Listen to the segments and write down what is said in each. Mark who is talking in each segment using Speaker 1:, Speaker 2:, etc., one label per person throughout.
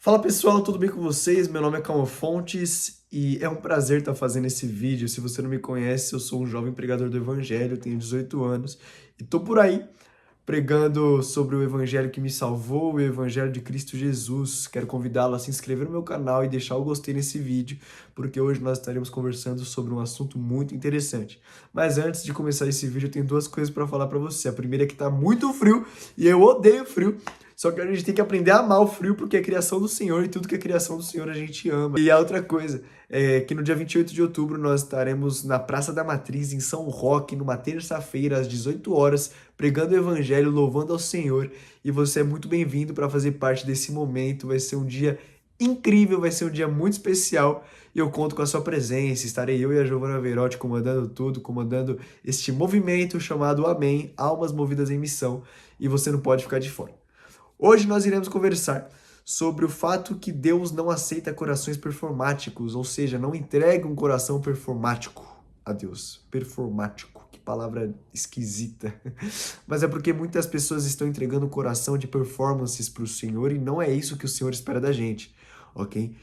Speaker 1: Fala pessoal, tudo bem com vocês? Meu nome é Calma Fontes e é um prazer estar fazendo esse vídeo. Se você não me conhece, eu sou um jovem pregador do Evangelho, tenho 18 anos e tô por aí pregando sobre o Evangelho que me salvou, o Evangelho de Cristo Jesus. Quero convidá-lo a se inscrever no meu canal e deixar o gostei nesse vídeo, porque hoje nós estaremos conversando sobre um assunto muito interessante. Mas antes de começar esse vídeo, eu tenho duas coisas para falar para você. A primeira é que tá muito frio e eu odeio frio. Só que a gente tem que aprender a amar o frio, porque é criação do Senhor e tudo que é criação do Senhor a gente ama. E a outra coisa é que no dia 28 de outubro nós estaremos na Praça da Matriz, em São Roque, numa terça-feira, às 18 horas, pregando o Evangelho, louvando ao Senhor. E você é muito bem-vindo para fazer parte desse momento. Vai ser um dia incrível, vai ser um dia muito especial. E eu conto com a sua presença. Estarei eu e a Giovana Verotti comandando tudo, comandando este movimento chamado Amém, Almas Movidas em Missão. E você não pode ficar de fora. Hoje nós iremos conversar sobre o fato que Deus não aceita corações performáticos, ou seja, não entrega um coração performático a Deus. Performático, que palavra esquisita. Mas é porque muitas pessoas estão entregando o coração de performances para o Senhor e não é isso que o Senhor espera da gente, ok?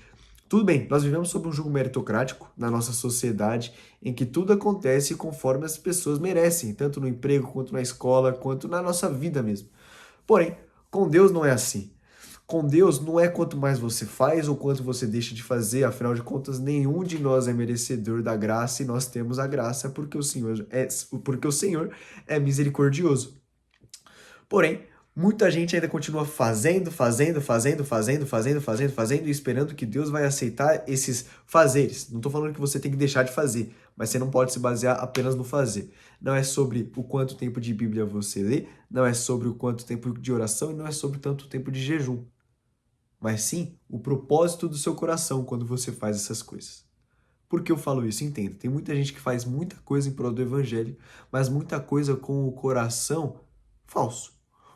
Speaker 1: Tudo bem, nós vivemos sob um jugo meritocrático na nossa sociedade, em que tudo acontece conforme as pessoas merecem, tanto no emprego, quanto na escola, quanto na nossa vida mesmo. Porém, com Deus não é assim. Com Deus não é quanto mais você faz ou quanto você deixa de fazer, afinal de contas, nenhum de nós é merecedor da graça e nós temos a graça porque o Senhor é misericordioso. Porém, muita gente ainda continua fazendo e esperando que Deus vai aceitar esses fazeres. Não estou falando que você tem que deixar de fazer, mas você não pode se basear apenas no fazer. Não é sobre o quanto tempo de Bíblia você lê, não é sobre o quanto tempo de oração e não é sobre tanto tempo de jejum. Mas sim o propósito do seu coração quando você faz essas coisas. Por que eu falo isso? Entenda, tem muita gente que faz muita coisa em prol do evangelho, mas muita coisa com o coração falso.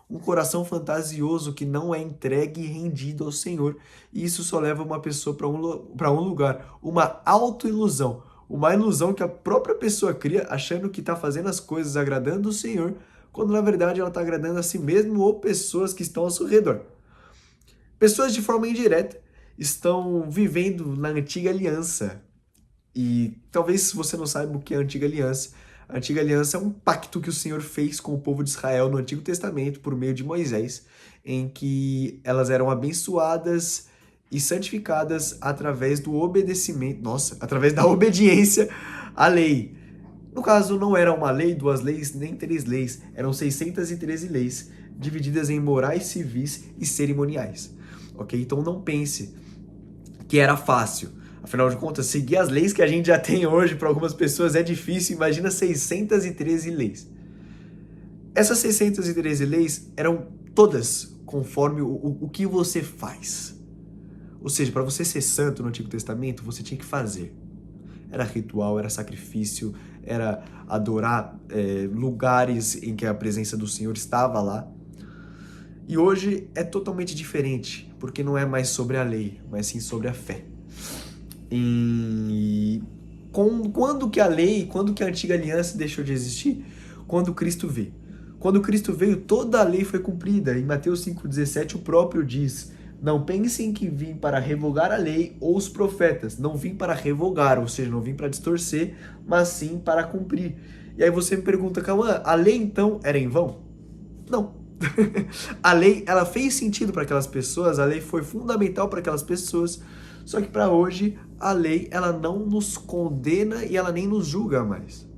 Speaker 1: Um coração fantasioso que não é entregue e rendido ao Senhor. E isso só leva uma pessoa para um lugar, uma autoilusão. Uma ilusão que a própria pessoa cria, achando que está fazendo as coisas agradando o Senhor, quando na verdade ela está agradando a si mesma ou pessoas que estão ao seu redor. Pessoas de forma indireta estão vivendo na antiga aliança. E talvez você não saiba o que é a antiga aliança. A antiga aliança é um pacto que o Senhor fez com o povo de Israel no Antigo Testamento por meio de Moisés, em que elas eram abençoadas e santificadas através do obedecimento, através da obediência à lei. No caso, não era uma lei, duas leis, nem três leis, eram 613 leis, divididas em morais, civis e cerimoniais. Ok? Então não pense que era fácil. Afinal de contas, seguir as leis que a gente já tem hoje para algumas pessoas é difícil. Imagina 613 leis. Essas 613 leis eram todas conforme o que você faz. Ou seja, para você ser santo no Antigo Testamento, você tinha que fazer. Era ritual, era sacrifício, era adorar lugares em que a presença do Senhor estava lá. E hoje é totalmente diferente, porque não é mais sobre a lei, mas sim sobre a fé. E quando que a lei, quando que a antiga aliança deixou de existir? Quando Cristo veio. Quando Cristo veio, toda a lei foi cumprida. Em Mateus 5,17 o próprio diz: não pensem que vim para revogar a lei ou os profetas. Não vim para revogar, ou seja, não vim para distorcer, mas sim para cumprir. E aí você me pergunta, Cauã, a lei então era em vão? Não. A lei, ela fez sentido para aquelas pessoas, a lei foi fundamental para aquelas pessoas, só que para hoje a lei ela não nos condena e ela nem nos julga mais.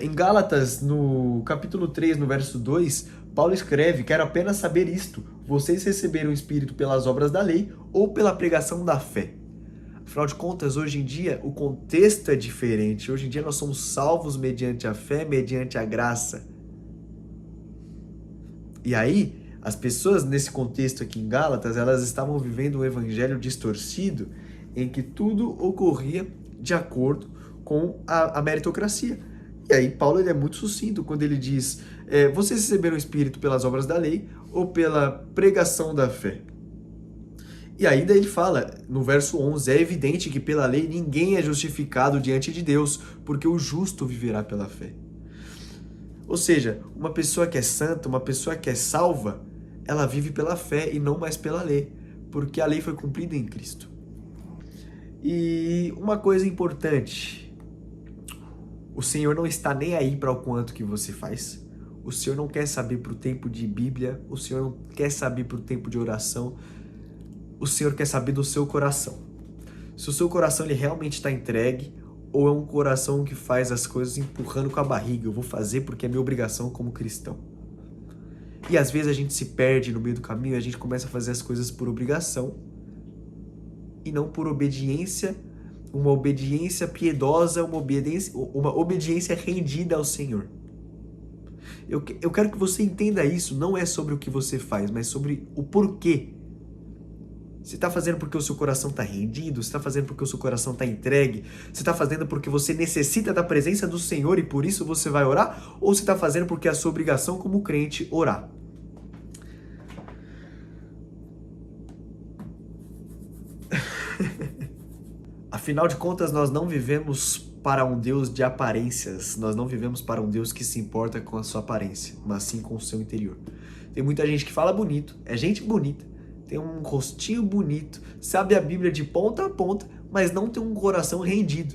Speaker 1: Em Gálatas, no capítulo 3, no verso 2, Paulo escreve: quero apenas saber isto, vocês receberam o Espírito pelas obras da lei ou pela pregação da fé? Afinal de contas, hoje em dia o contexto é diferente, hoje em dia nós somos salvos mediante a fé, mediante a graça. E aí, as pessoas nesse contexto aqui em Gálatas, elas estavam vivendo um evangelho distorcido em que tudo ocorria de acordo com a meritocracia. E aí, Paulo ele é muito sucinto quando ele diz: vocês receberam o Espírito pelas obras da lei ou pela pregação da fé? E ainda ele fala, no verso 11, é evidente que pela lei ninguém é justificado diante de Deus, porque o justo viverá pela fé. Ou seja, uma pessoa que é santa, uma pessoa que é salva, ela vive pela fé e não mais pela lei, porque a lei foi cumprida em Cristo. E uma coisa importante, o Senhor não está nem aí para o quanto que você faz. O Senhor não quer saber para o tempo de Bíblia, o Senhor não quer saber para o tempo de oração, o Senhor quer saber do seu coração. Se o seu coração ele realmente está entregue, ou é um coração que faz as coisas empurrando com a barriga, eu vou fazer porque é minha obrigação como cristão. E às vezes a gente se perde no meio do caminho e a gente começa a fazer as coisas por obrigação e não por obediência, uma obediência piedosa, uma obediência rendida ao Senhor. Eu quero que você entenda isso, não é sobre o que você faz, mas sobre o porquê. Você está fazendo porque o seu coração está rendido? Você está fazendo porque o seu coração está entregue? Você está fazendo porque você necessita da presença do Senhor e por isso você vai orar? Ou você está fazendo porque é a sua obrigação como crente orar? Afinal de contas, nós não vivemos para um Deus de aparências, nós não vivemos para um Deus que se importa com a sua aparência, mas sim com o seu interior. Tem muita gente que fala bonito, é gente bonita, tem um rostinho bonito, sabe a Bíblia de ponta a ponta, mas não tem um coração rendido.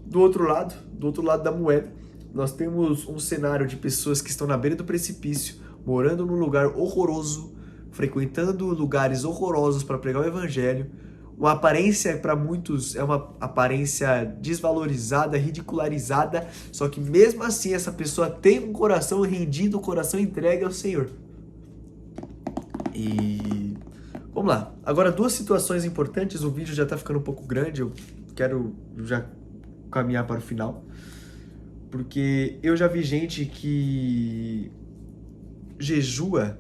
Speaker 1: Do outro lado da moeda, nós temos um cenário de pessoas que estão na beira do precipício, morando num lugar horroroso, frequentando lugares horrorosos para pregar o evangelho. Uma aparência para muitos é uma aparência desvalorizada, ridicularizada, só que mesmo assim essa pessoa tem um coração rendido, um coração entregue ao Senhor. E vamos lá. Agora, duas situações importantes. O vídeo já tá ficando um pouco grande. Eu quero já caminhar para o final. Porque eu já vi gente que jejua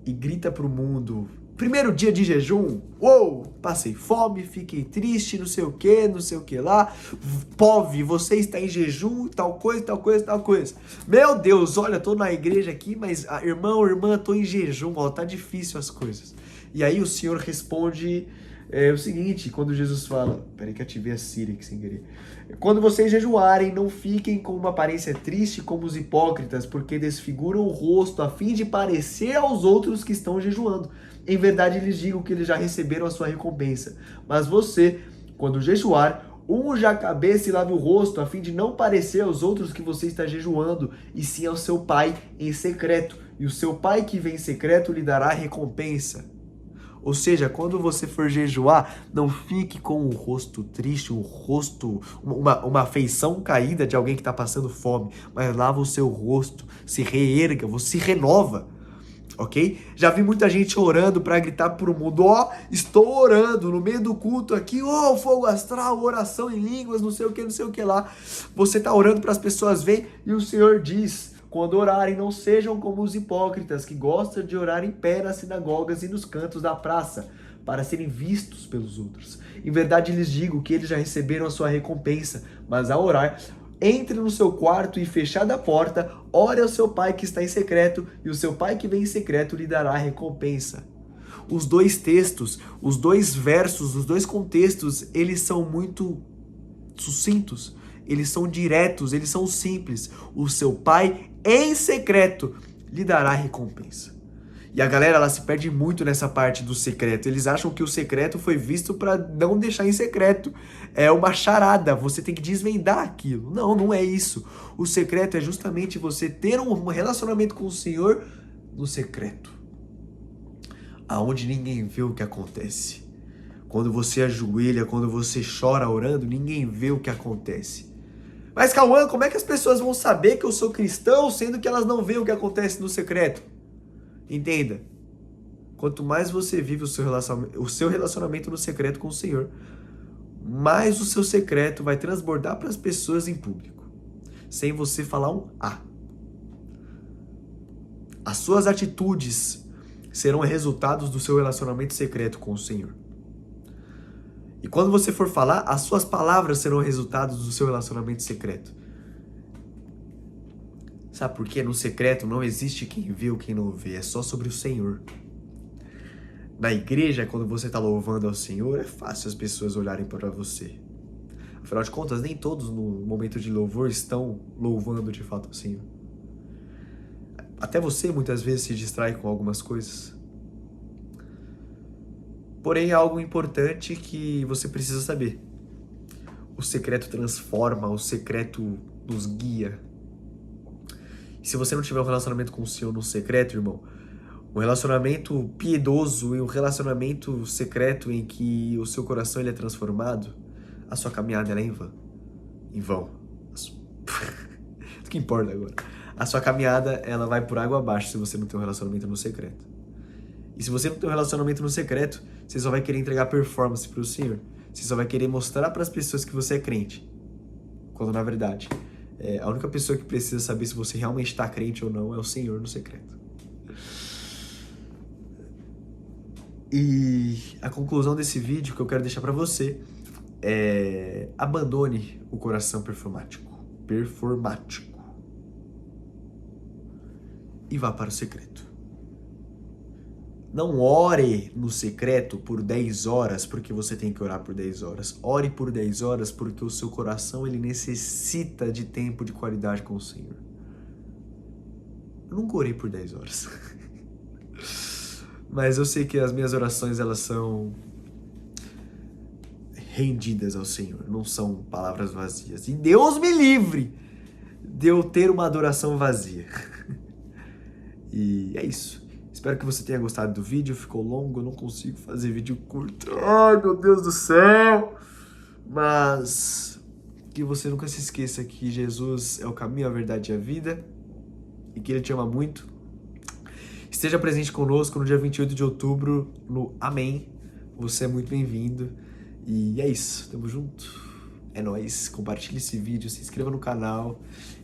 Speaker 1: e grita pro mundo: primeiro dia de jejum, uou, passei fome, fiquei triste, não sei o que lá. Pove, você está em jejum, tal coisa. Meu Deus, olha, tô na igreja aqui, mas irmã, tô em jejum, ó, tá difícil as coisas. E aí o Senhor responde o seguinte, quando Jesus fala, peraí que eu ativei a Siri aqui sem querer. Quando vocês jejuarem, não fiquem com uma aparência triste como os hipócritas, porque desfiguram o rosto a fim de parecer aos outros que estão jejuando. Em verdade, lhes digo que eles já receberam a sua recompensa. Mas você, quando jejuar, unja a cabeça e lave o rosto, a fim de não parecer aos outros que você está jejuando, e sim ao seu Pai em secreto. E o seu Pai que vem em secreto lhe dará a recompensa. Ou seja, quando você for jejuar, não fique com o rosto triste, uma feição caída de alguém que está passando fome, mas lava o seu rosto, se reerga, você se renova. Ok? Já vi muita gente orando para gritar pro mundo: ó, estou orando no meio do culto aqui, ó, fogo astral, oração em línguas, não sei o que lá. Você tá orando para as pessoas verem e o Senhor diz: quando orarem, não sejam como os hipócritas que gostam de orar em pé nas sinagogas e nos cantos da praça, para serem vistos pelos outros. Em verdade lhes digo que eles já receberam a sua recompensa, mas ao orar, entre no seu quarto e, fechada a porta, ore ao seu Pai que está em secreto, e o seu Pai que vem em secreto lhe dará a recompensa. Os dois textos, os dois versos, os dois contextos, eles são muito sucintos, eles são diretos, eles são simples. O seu Pai em secreto lhe dará a recompensa. E a galera, ela se perde muito nessa parte do secreto. Eles acham que o secreto foi visto para não deixar em secreto. É uma charada, você tem que desvendar aquilo. Não, não é isso. O secreto é justamente você ter um relacionamento com o Senhor no secreto, aonde ninguém vê o que acontece. Quando você ajoelha, quando você chora orando, ninguém vê o que acontece. Mas Cauã, como é que as pessoas vão saber que eu sou cristão, sendo que elas não veem o que acontece no secreto? Entenda, quanto mais você vive o seu relacionamento no secreto com o Senhor, mais o seu secreto vai transbordar para as pessoas em público, sem você falar um A. As suas atitudes serão resultados do seu relacionamento secreto com o Senhor. E quando você for falar, as suas palavras serão resultados do seu relacionamento secreto. Sabe por quê? No secreto não existe quem vê ou quem não vê, é só sobre o Senhor. Na igreja, quando você está louvando ao Senhor, é fácil as pessoas olharem para você. Afinal de contas, nem todos no momento de louvor estão louvando de fato ao Senhor. Até você muitas vezes se distrai com algumas coisas. Porém, é algo importante que você precisa saber. O secreto transforma, o secreto nos guia. E se você não tiver um relacionamento com o Senhor no secreto, irmão, um relacionamento piedoso e um relacionamento secreto em que o seu coração ele é transformado, a sua caminhada ela é em vão. Em vão. O que importa agora? A sua caminhada ela vai por água abaixo se você não tem um relacionamento no secreto. E se você não tem um relacionamento no secreto, você só vai querer entregar performance para o Senhor. Você só vai querer mostrar para as pessoas que você é crente. Quando na verdade, a única pessoa que precisa saber se você realmente está crente ou não é o Senhor no secreto. E a conclusão desse vídeo que eu quero deixar para você é: abandone o coração performático. E vá para o secreto. Não ore no secreto por 10 horas porque você tem que orar por 10 horas. Ore por 10 horas porque o seu coração ele necessita de tempo de qualidade com o Senhor. Eu nunca orei por 10 horas. Mas eu sei que as minhas orações elas são rendidas ao Senhor, não são palavras vazias. E Deus me livre de eu ter uma adoração vazia. E é isso. Espero que você tenha gostado do vídeo. Ficou longo, eu não consigo fazer vídeo curto. Ai, meu Deus do céu! Mas que você nunca se esqueça que Jesus é o caminho, a verdade e a vida. E que Ele te ama muito. Esteja presente conosco no dia 28 de outubro, no Amém. Você é muito bem-vindo. E é isso. Tamo junto. É nóis. Compartilhe esse vídeo, se inscreva no canal.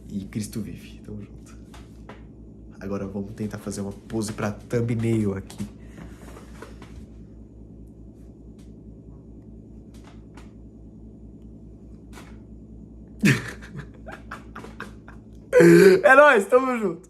Speaker 1: E Cristo vive. Tamo junto. Agora vamos tentar fazer uma pose pra thumbnail aqui. É nóis, tamo junto.